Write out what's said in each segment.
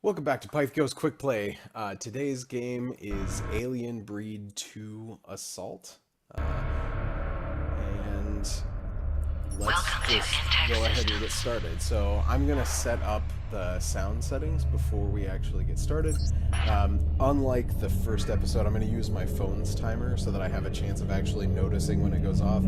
Welcome back to Pythagos QuickPlay. Today's game is Alien Breed 2 Assault. And let's just go ahead and get started. So I'm going to set up the sound settings before we actually get started. Unlike the first episode, I'm going to use my phone's timer so that I have a chance of actually noticing when it goes off.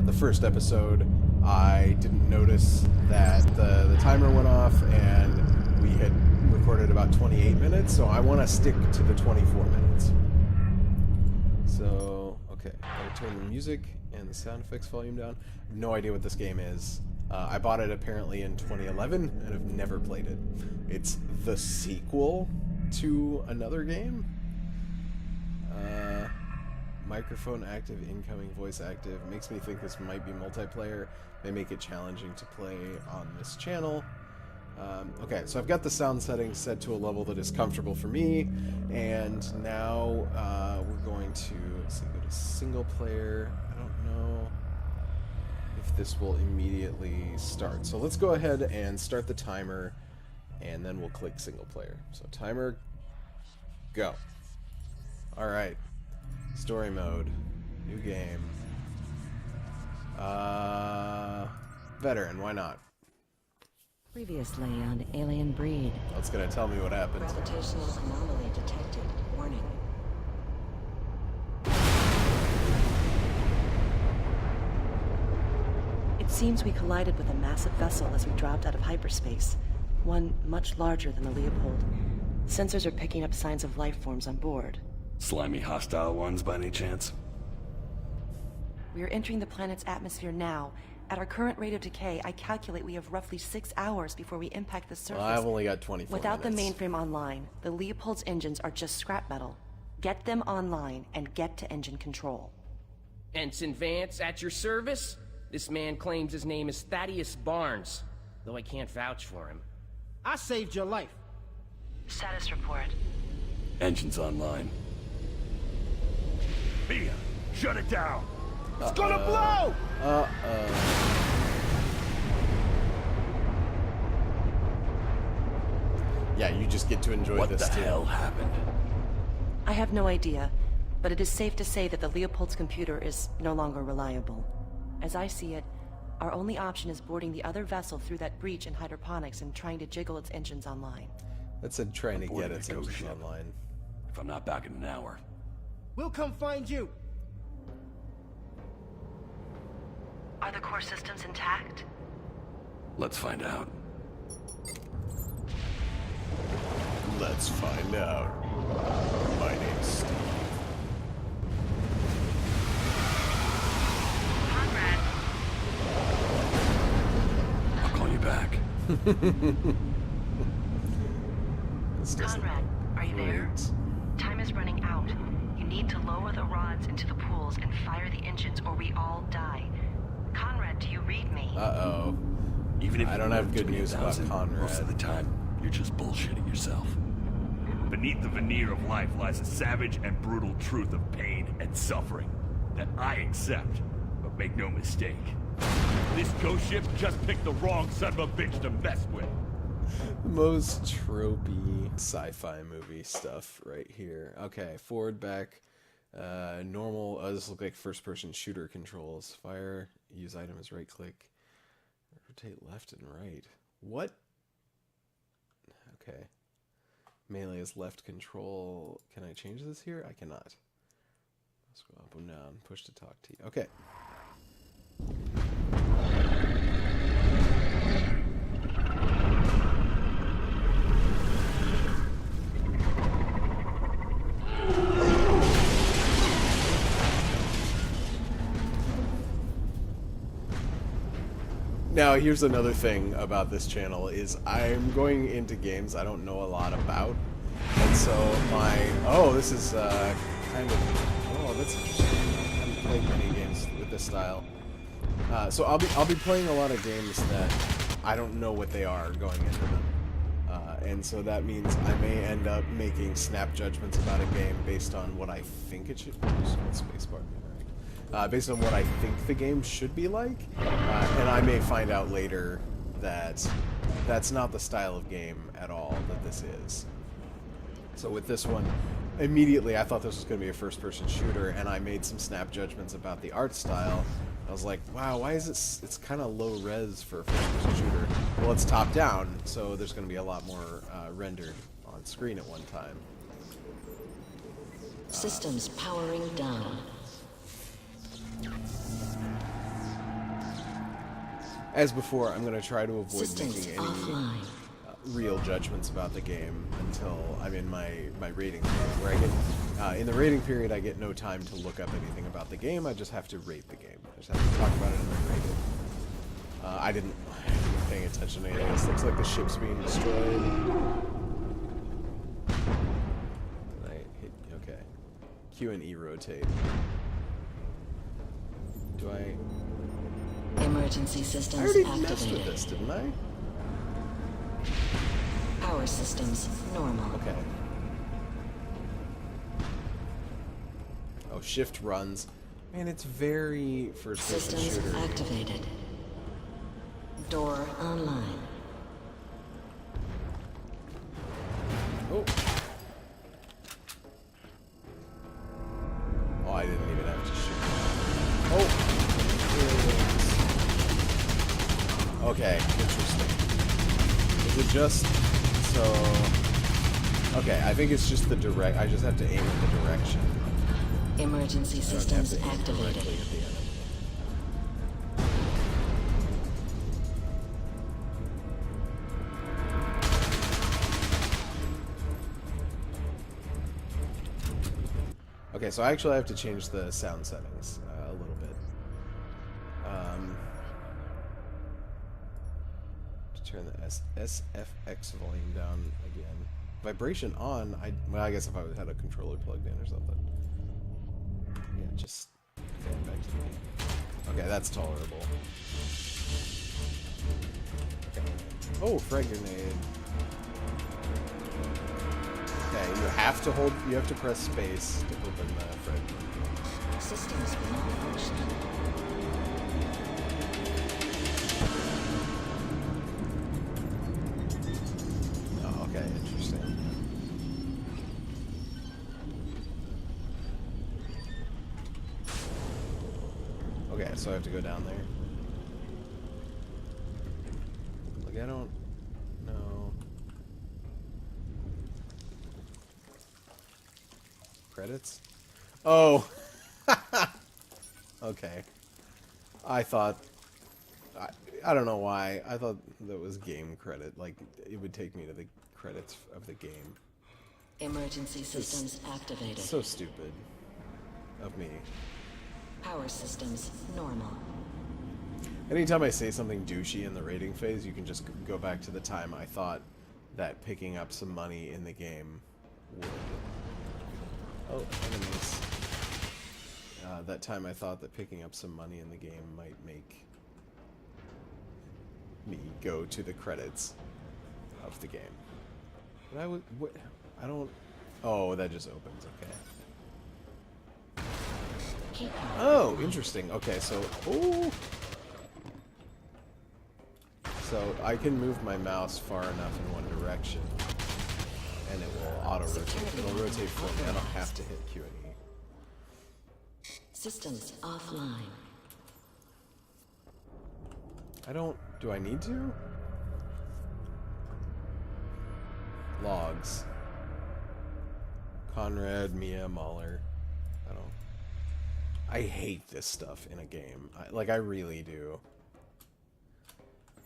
The first episode, I didn't notice that the timer went off and we had recorded about 28 minutes, so I want to stick to the 24 minutes. So, okay, gotta turn the music and the sound effects volume down. I have no idea what this game is. I bought it apparently in 2011 and have never played it. It's the sequel to another game. Microphone active, incoming voice active. Makes me think this might be multiplayer. They make it challenging to play on this channel. Okay, so I've got the sound settings set to a level that is comfortable for me, and now we're going to go to single player. I don't know if this will immediately start. So let's go ahead and start the timer, and then we'll click single player. So timer, go. Alright, story mode, new game. Veteran, why not? Previously on Alien Breed. That's gonna tell me what happened. Gravitational anomaly detected. Warning. It seems we collided with a massive vessel as we dropped out of hyperspace. One much larger than the Leopold. Sensors are picking up signs of life forms on board. Slimy hostile ones by any chance? We are entering the planet's atmosphere now. At our current rate of decay, I calculate we have roughly 6 hours before we impact the surface. Well, I've only got 24 Without minutes. the mainframe online, the Leopold's engines are just scrap metal. Get them online and get to engine control. Ensign Vance, at your service? This man claims his name is Thaddeus Barnes, though I can't vouch for him. I saved your life. Status report. Engines online. Mia, shut it down. It's gonna blow! Yeah, you just get to enjoy What this the too. hell happened? I have no idea, but it is safe to say that the Leopold's computer is no longer reliable. As I see it, our only option is boarding the other vessel through that breach in hydroponics and trying to jiggle its engines online. That said, trying to get Boarding its a ghost engines ship. online. If I'm not back in an hour. We'll come find you. Are the core systems intact? Let's find out. Let's find out. My name's Steve. Conrad. I'll call you back. This doesn't Conrad, are you there? great. Time is running out. You need to lower the rods into the pools and fire the engines or we all die. Conrad, do you read me? Uh-oh. Even if I you don't live have good to news about 20,000, Conrad. Most of the time, you're just bullshitting yourself. Beneath the veneer of life lies a savage and brutal truth of pain and suffering that I accept, but make no mistake. This ghost ship just picked the wrong son of a bitch to mess with. The most tropey sci-fi movie stuff right here. Okay, forward, back, normal. This looks like first-person shooter controls. Fire, use item as right-click. Rotate left and right. What? Okay. Melee is left control. Can I change this here? I cannot. Scroll up and down. Push to talk T. Okay. Now, here's another thing about this channel is I'm going into games I don't know a lot about, and so this is kind of that's interesting. I haven't played many games with this style, so I'll be playing a lot of games that I don't know what they are going into them, and so that means I may end up making snap judgments about a game based on what I think it should be. Spacebar. Based on what I think the game should be like, and I may find out later that that's not the style of game at all that this is. So with this one, immediately I thought this was going to be a first-person shooter, and I made some snap judgments about the art style. I was like, wow, why is it? It's kind of low res for a first-person shooter. Well, it's top-down, so there's going to be a lot more rendered on screen at one time. Systems powering down. As before, I'm going to try to avoid Systems making any offline. real judgments about the game until I'm in my rating period, where I get in the rating period I get no time to look up anything about the game. I just have to rate the game. I just have to talk about it and then rate it. I didn't pay attention to any of this. Looks like the ship's being destroyed. Did I hit? Okay. Q and E rotate. Do I? Emergency I systems already messed with activated. this, didn't I? Power systems normal. Okay. Oh, shift runs. Man, it's very first-person Systems shooter. activated. Door online. Oh. Oh, I didn't even have to shoot. Oh. Okay, interesting. Is it just so? Okay, I think it's just the direct. I just have to aim in the direction. Emergency I don't have systems to aim activated. directly at the enemy. Okay, so I actually have to change the sound settings a little bit. To turn the SFX volume down again. Vibration on. Well, I guess if I had a controller plugged in or something. Yeah, just okay, back to the game. Okay, that's tolerable. Okay. Oh, frag grenade. Okay, you have to press space to open the frag grenade. Systems malfunctioning. Oh, okay, interesting. Okay, so I have to go down there. Like, I don't know. Credits? Oh! Okay. I thought... I don't know why. I thought that was game credit. Like, it would take me to the credits of the game. Emergency systems activated. So stupid of me. Power systems normal. Anytime I say something douchey in the rating phase, you can just go back to the time I thought that picking up some money in the game would... Oh, enemies. That time I thought that picking up some money in the game might make me go to the credits of the game. But I would... I don't... Oh, that just opens, okay. Keep Oh, interesting. Okay, so... Ooh! So I can move my mouse far enough in one direction, and it will auto-rotate. It'll rotate for me. I don't have to hit Q and E. systems offline. I don't... Do I need to? Logs. Conrad, Mia, Mahler. I don't... I hate this stuff in a game. I really do.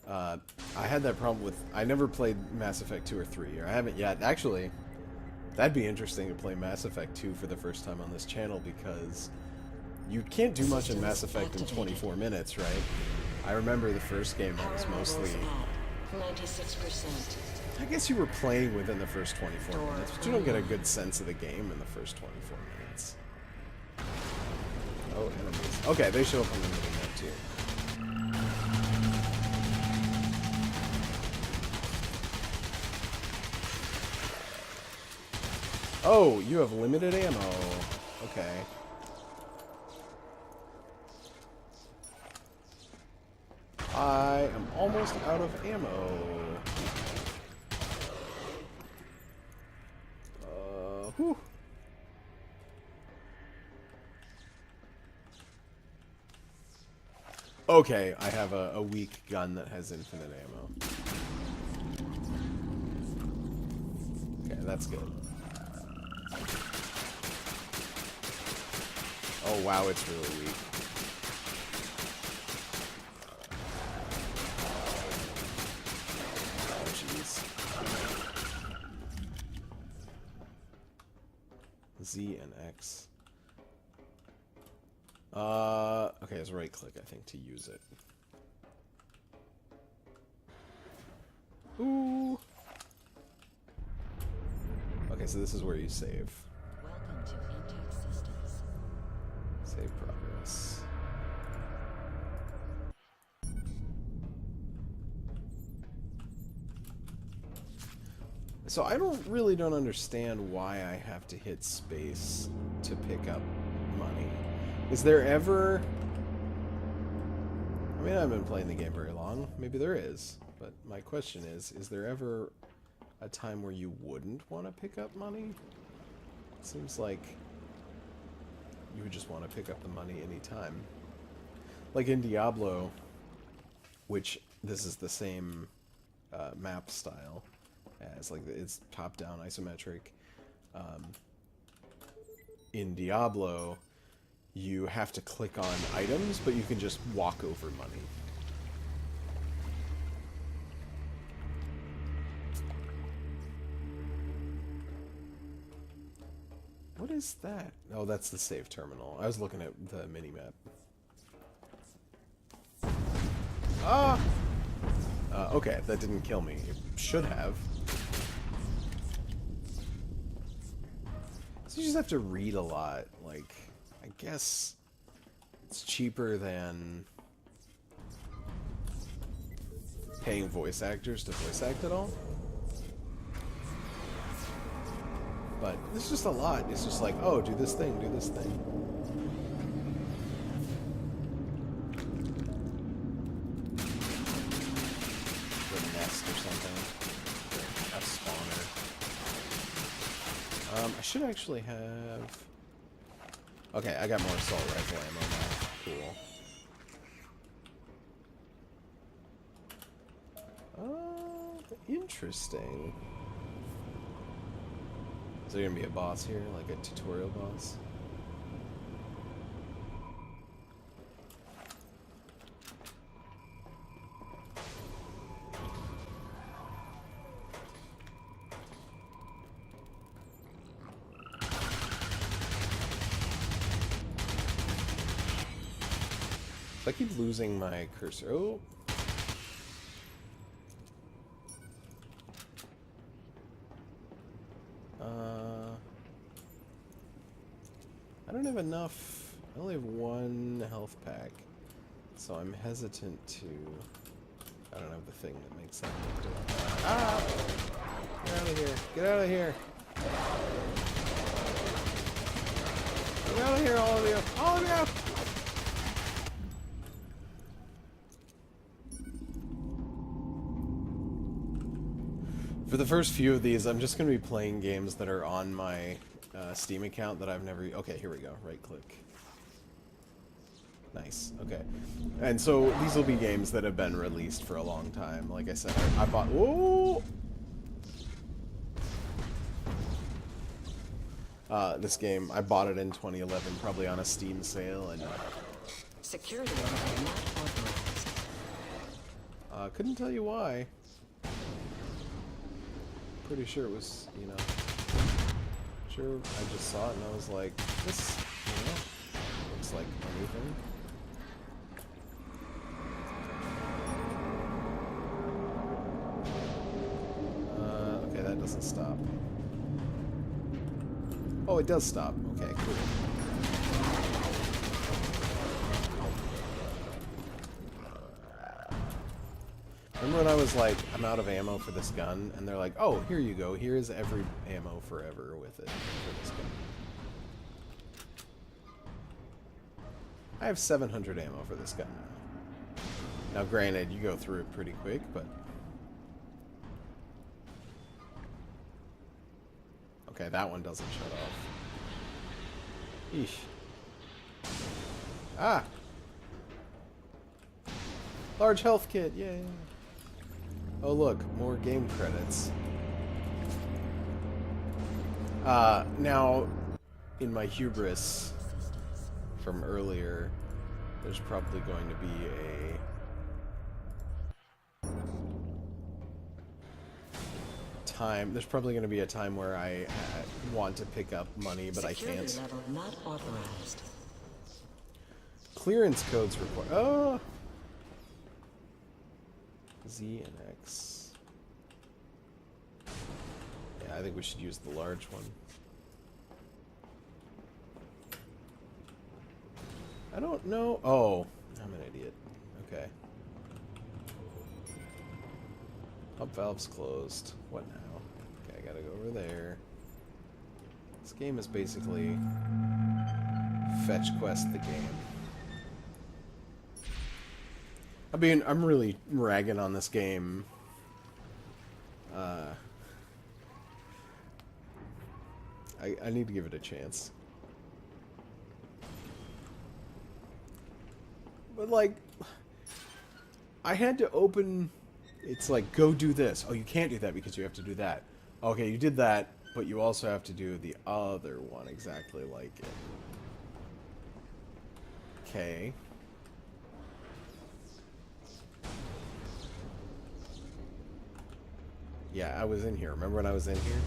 I had that problem with... I never played Mass Effect 2 or 3, or I haven't yet. Actually, that'd be interesting to play Mass Effect 2 for the first time on this channel, because you can't do much in Mass Effect in 24 minutes, right? I remember the first game that was mostly... 96%. I guess you were playing within the first 24 minutes, but you don't get a good sense of the game in the first 24 minutes. Oh, enemies. Okay, they show up on the minimap too. Oh, you have limited ammo. Okay. I am almost out of ammo. Whew. Okay, I have a weak gun that has infinite ammo. Okay, that's good. Oh wow, it's really weak. Oh jeez. Z and X. Okay, it's right click, I think, to use it. Ooh. Okay, so this is where you save. Welcome to Intact Systems. Save progress. So I don't understand why I have to hit space to pick up money. Is there ever... I mean, I haven't been playing the game very long. Maybe there is. But my question is there ever a time where you wouldn't want to pick up money? It seems like you would just want to pick up the money anytime. Like in Diablo, which this is the same map style as, like, it's top-down isometric. In Diablo, you have to click on items, but you can just walk over money. What is that? Oh, that's the save terminal. I was looking at the mini-map. Ah! Okay, that didn't kill me. It should have. So you just have to read a lot. Like, I guess it's cheaper than paying voice actors to voice act it all. But it's just a lot. It's just like, oh, do this thing, do this thing. The nest or something. A spawner. I should actually have... Okay, I got more assault rifle ammo now. Cool. Interesting. Is there gonna be a boss here, like a tutorial boss? So I keep losing my cursor. Oh. I don't have enough. I only have one health pack, so I'm hesitant to. I don't have the thing that makes that do it. Ah! Get out of here! Get out of here! Get out of here, all of you! All of you! For the first few of these, I'm just going to be playing games that are on my Steam account that I've never... Okay, here we go. Right click. Nice. Okay. And so these will be games that have been released for a long time. Like I said, I bought... Whoa! This game, I bought it in 2011, probably on a Steam sale, and... Security not authorized. Couldn't tell you why. Pretty sure it was, you know... Sure, I just saw it and I was like, this, you know, looks like anything. Okay, that doesn't stop. Oh, it does stop. Okay, cool. Remember when I was like, I'm out of ammo for this gun, and they're like, oh, here you go, here's every ammo forever with it for this gun. I have 700 ammo for this gun now. Now granted, you go through it pretty quick, but... Okay, that one doesn't shut off. Eesh. Ah! Large health kit, yay! Oh look, more game credits. Now, in my hubris from earlier, there's probably going to be a time. There's probably going to be a time where I want to pick up money, but Security I can't. level not authorized. Clearance codes require. Oh, Z and X. Yeah, I think we should use the large one. I don't know. Oh, I'm an idiot. Okay. Pump valve's closed. What now? Okay, I gotta go over there. This game is basically fetch quest the game. I mean, I'm really ragging on this game. I need to give it a chance. But, like, I had to open... It's like, go do this. Oh, you can't do that because you have to do that. Okay, you did that, but you also have to do the other one exactly like it. Okay. Yeah, I was in here. Remember when I was in here?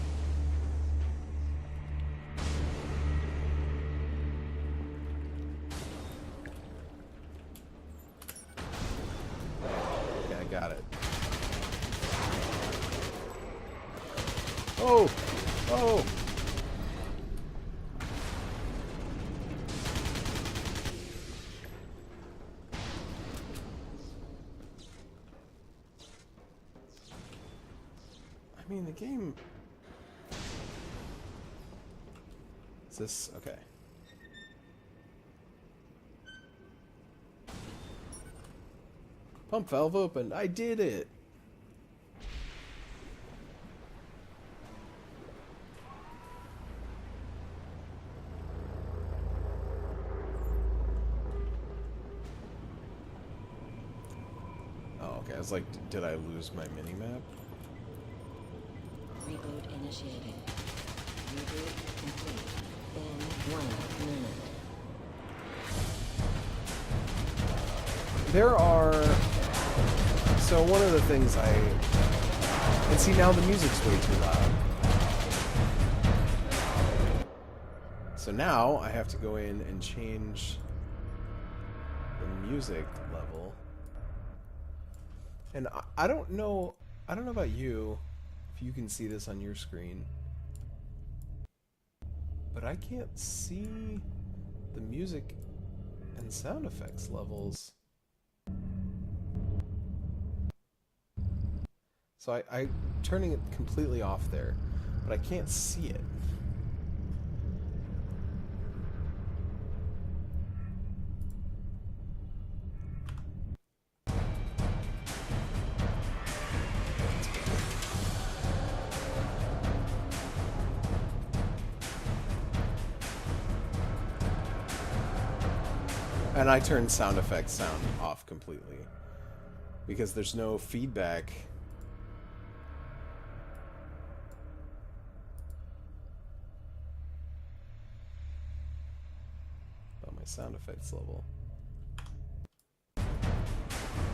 Okay, I got it. Oh! Oh! I mean, the game... Is this... Okay. Pump valve opened. I did it! Oh, okay. I was like, did I lose my mini-map? Reboot initiated. Reboot complete. In 1 minute. There are... So one of the things and see, now the music's way too loud. So now I have to go in and change the music level. And I don't know about you, if you can see this on your screen, but I can't see the music and sound effects levels. So I'm turning it completely off there, but I can't see it. And I turned sound effects sound off completely because there's no feedback. On my sound effects level.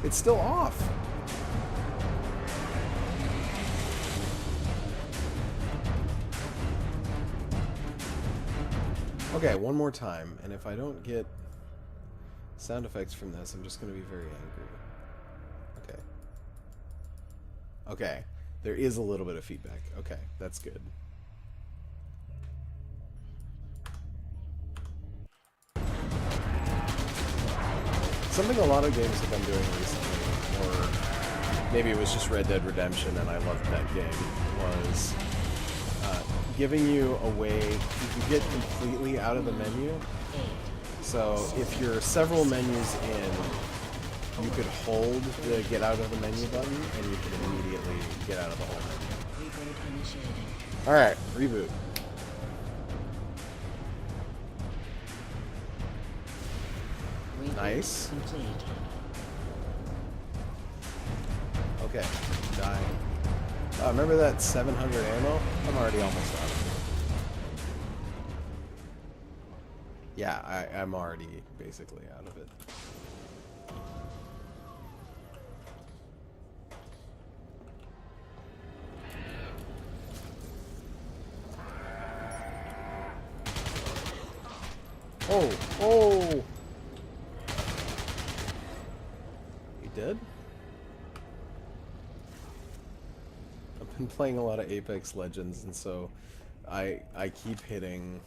It's still off. Okay, one more time, and if I don't get sound effects from this, I'm just going to be very angry. Okay. Okay. There is a little bit of feedback. Okay, that's good. Something a lot of games have been doing recently, or maybe it was just Red Dead Redemption and I loved that game, was giving you a way you can get completely out of the menu. So if you're several menus in, you could hold the get out of the menu button and you can immediately get out of the whole menu. Reboot initiated. Alright, reboot. Nice. Complete. Okay, dying. Remember that 700 ammo? I'm already almost out of it. Yeah, I'm already basically out of it. Oh! Oh! He did? I've been playing a lot of Apex Legends, and so I keep hitting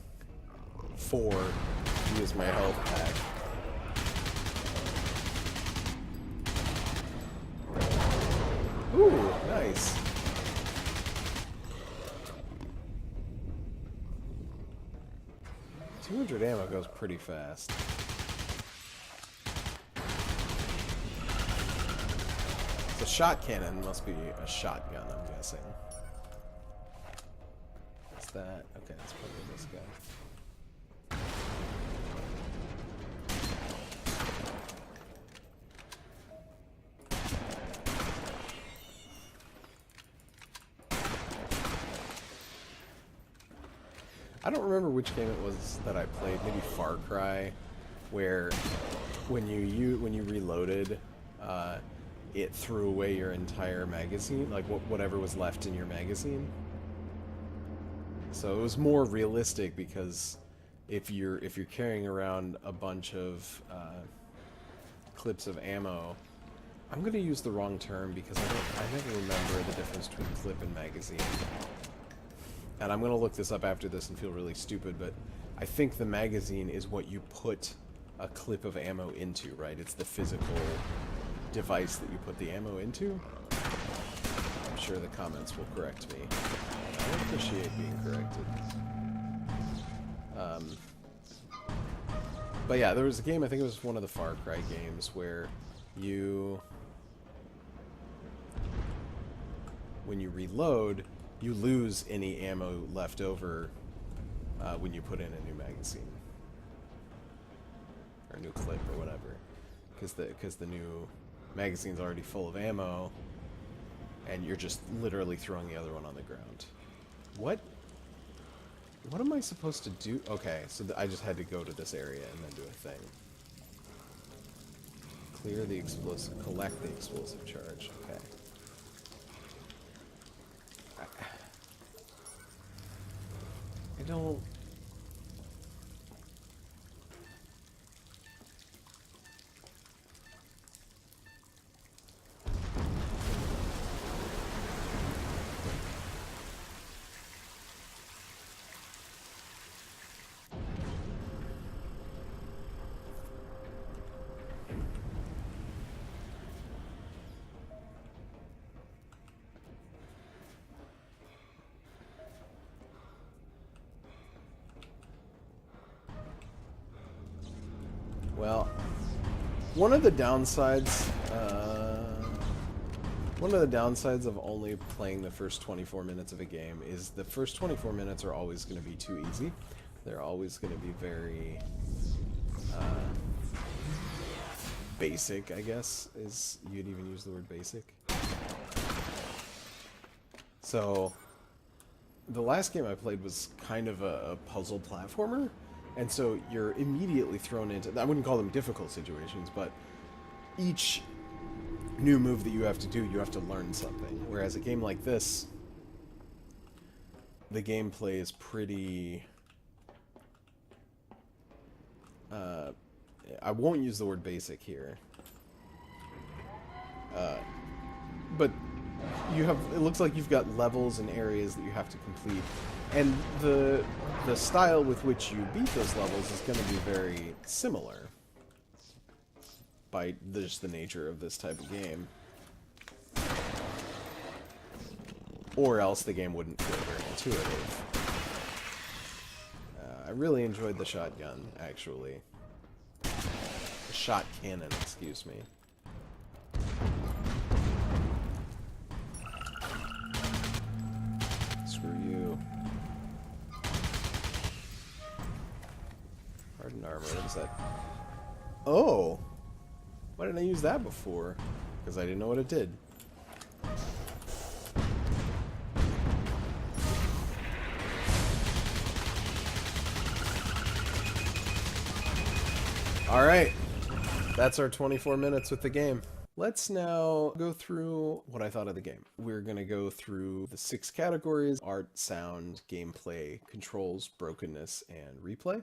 4 to use my health pack. Ooh, nice. .200 ammo goes pretty fast. The shot cannon must be a shotgun, I'm guessing. What's that? Okay, that's probably this guy. I don't remember which game it was that I played. Maybe Far Cry, where when you reloaded, it threw away your entire magazine, like whatever was left in your magazine. So it was more realistic because if you're carrying around a bunch of clips of ammo, I'm gonna use the wrong term because I never remember the difference between clip and magazine. And I'm going to look this up after this and feel really stupid, but I think the magazine is what you put a clip of ammo into, right? It's the physical device that you put the ammo into. I'm sure the comments will correct me. I appreciate being corrected. But yeah, there was a game, I think it was one of the Far Cry games, where when you reload, you lose any ammo left over when you put in a new magazine or a new clip or whatever, because the new magazine's already full of ammo, and you're just literally throwing the other one on the ground. What am I supposed to do? Okay, so I just had to go to this area and then do a thing. Clear the explosive, collect the explosive charge. Okay. I don't... Well, one of the downsides of only playing the first 24 minutes of a game is the first 24 minutes are always going to be too easy. They're always going to be very basic, I guess, is you'd even use the word basic. So the last game I played was kind of a puzzle platformer. And so you're immediately thrown into, I wouldn't call them difficult situations, but each new move that you have to do, you have to learn something. Whereas a game like this, the gameplay is pretty... I won't use the word basic here. But you have, it looks like you've got levels and areas that you have to complete. And the style with which you beat those levels is going to be very similar by just the nature of this type of game. Or else the game wouldn't feel very intuitive. I really enjoyed the shotgun, actually. The shot cannon, excuse me. Screw you. Hardened armor, what is that? Oh! Why didn't I use that before? Because I didn't know what it did. Alright, that's our 24 minutes with the game. Let's now go through what I thought of the game. We're going to go through the 6 categories: art, sound, gameplay, controls, brokenness, and replay.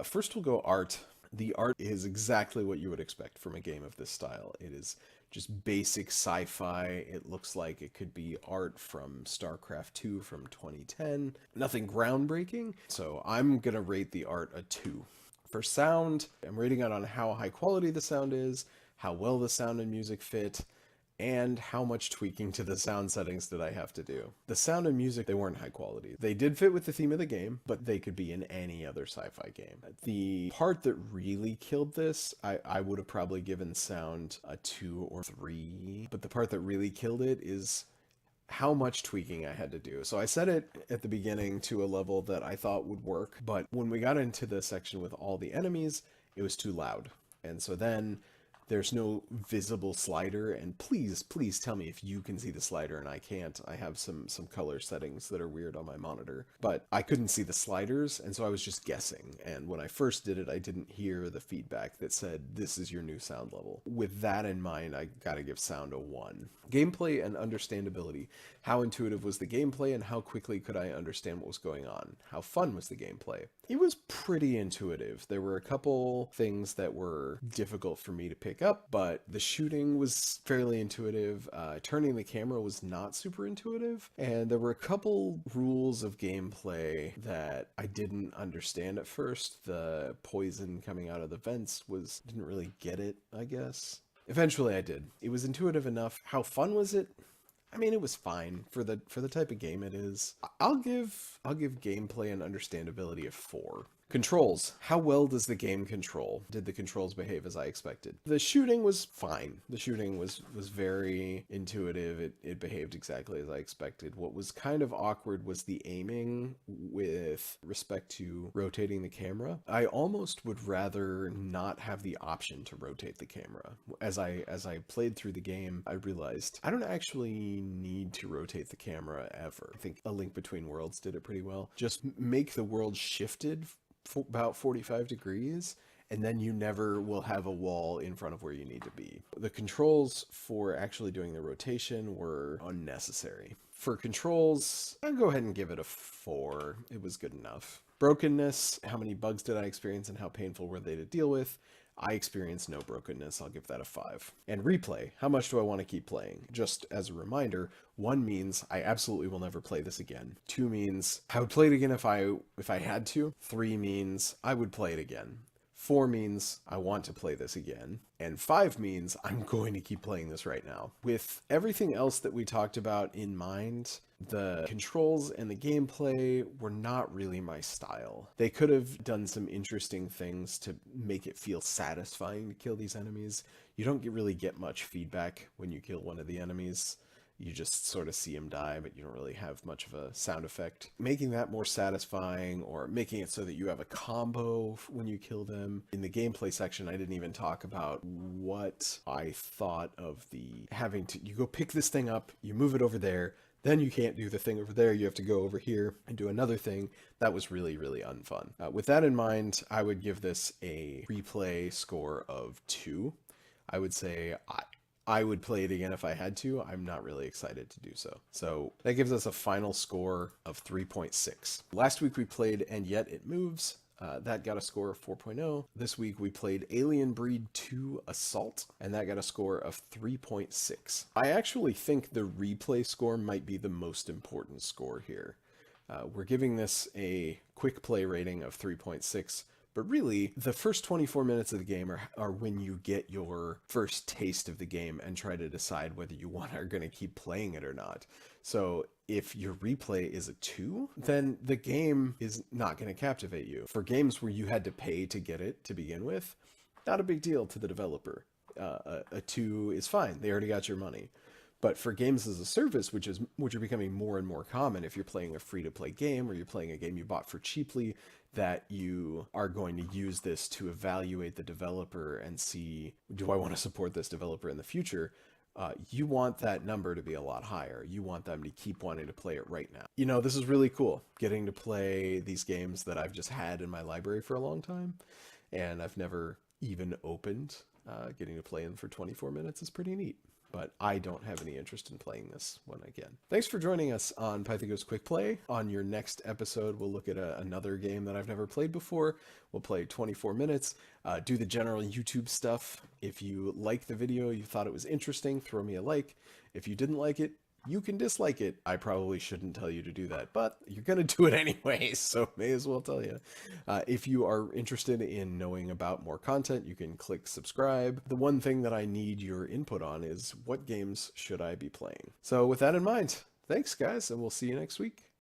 First we'll go art. The art is exactly what you would expect from a game of this style. It is just basic sci-fi. It looks like it could be art from StarCraft 2 from 2010. Nothing groundbreaking, so I'm going to rate the art a 2. For sound, I'm rating it on how high quality the sound is, how well the sound and music fit, and how much tweaking to the sound settings did I have to do. The sound and music, they weren't high quality. They did fit with the theme of the game, but they could be in any other sci-fi game. The part that really killed this, I would have probably given sound a 2 or 3, but the part that really killed it is how much tweaking I had to do. So I set it at the beginning to a level that I thought would work, but when we got into the section with all the enemies, it was too loud. And so then there's no visible slider, and please tell me if you can see the slider and I can't. I have some color settings that are weird on my monitor, but I couldn't see the sliders, and so I was just guessing. And when I first did it, I didn't hear the feedback that said, this is your new sound level. With that in mind, I gotta give sound a 1. Gameplay and understandability. How intuitive was the gameplay, and how quickly could I understand what was going on? How fun was the gameplay? It was pretty intuitive. There were a couple things that were difficult for me to pick up, but the shooting was fairly intuitive. Turning the camera was not super intuitive, and there were a couple rules of gameplay that I didn't understand at first. The poison coming out of the vents didn't really get it, I guess. Eventually I did. It was intuitive enough. How fun was it? I mean, it was fine for the type of game it is. I'll give gameplay and understandability a 4. Controls. How well does the game control? Did the controls behave as I expected? The shooting was fine. The shooting was very intuitive. It behaved exactly as I expected. What was kind of awkward was the aiming with respect to rotating the camera. I almost would rather not have the option to rotate the camera. As I played through the game, I realized I don't actually need to rotate the camera ever. I think A Link Between Worlds did it pretty well. Just make the world shifted about 45 degrees, and then you never will have a wall in front of where you need to be. The controls for actually doing the rotation were unnecessary. For controls, I'll go ahead and give it a 4. It was good enough. Brokenness, how many bugs did I experience and how painful were they to deal with? I experienced no brokenness. I'll give that a 5. And replay, how much do I want to keep playing? Just as a reminder, 1 means I absolutely will never play this again. 2 means I would play it again if I had to. 3 means I would play it again. 4 means I want to play this again. And 5 means I'm going to keep playing this right now. With everything else that we talked about in mind, the controls and the gameplay were not really my style. They could have done some interesting things to make it feel satisfying to kill these enemies. You don't really get much feedback when you kill one of the enemies. You just sort of see him die, but you don't really have much of a sound effect. Making that more satisfying, or making it so that you have a combo when you kill them. In the gameplay section, I didn't even talk about what I thought of the having to, you go pick this thing up, you move it over there, then you can't do the thing over there, you have to go over here and do another thing. That was really, really unfun. With that in mind, I would give this a replay score of 2. I would say I would play it again if I had to. I'm not really excited to do so. So that gives us a final score of 3.6. Last week we played And Yet It Moves. That got a score of 4.0. This week we played Alien Breed 2 Assault, and that got a score of 3.6. I actually think the replay score might be the most important score here. We're giving this a quick play rating of 3.6. But really, the first 24 minutes of the game are when you get your first taste of the game and try to decide whether you are going to keep playing it or not. So if your replay is a 2, then the game is not going to captivate you. For games where you had to pay to get it to begin with, not a big deal to the developer. A 2 is fine. They already got your money. But for games as a service, which are becoming more and more common, if you're playing a free-to-play game or you're playing a game you bought for cheaply, that you are going to use this to evaluate the developer and see, do I want to support this developer in the future? You want that number to be a lot higher. You want them to keep wanting to play it right now. You know, this is really cool, getting to play these games that I've just had in my library for a long time, and I've never even opened. Getting to play them for 24 minutes is pretty neat. But I don't have any interest in playing this one again. Thanks for joining us on Pythagos QuickPlay. On your next episode, we'll look at another game that I've never played before. We'll play 24 minutes, do the general YouTube stuff. If you liked the video, you thought it was interesting, throw me a like. If you didn't like it, you can dislike it. I probably shouldn't tell you to do that, but you're going to do it anyway, so may as well tell you. If you are interested in knowing about more content, you can click subscribe. The one thing that I need your input on is what games should I be playing? So with that in mind, thanks guys, and we'll see you next week.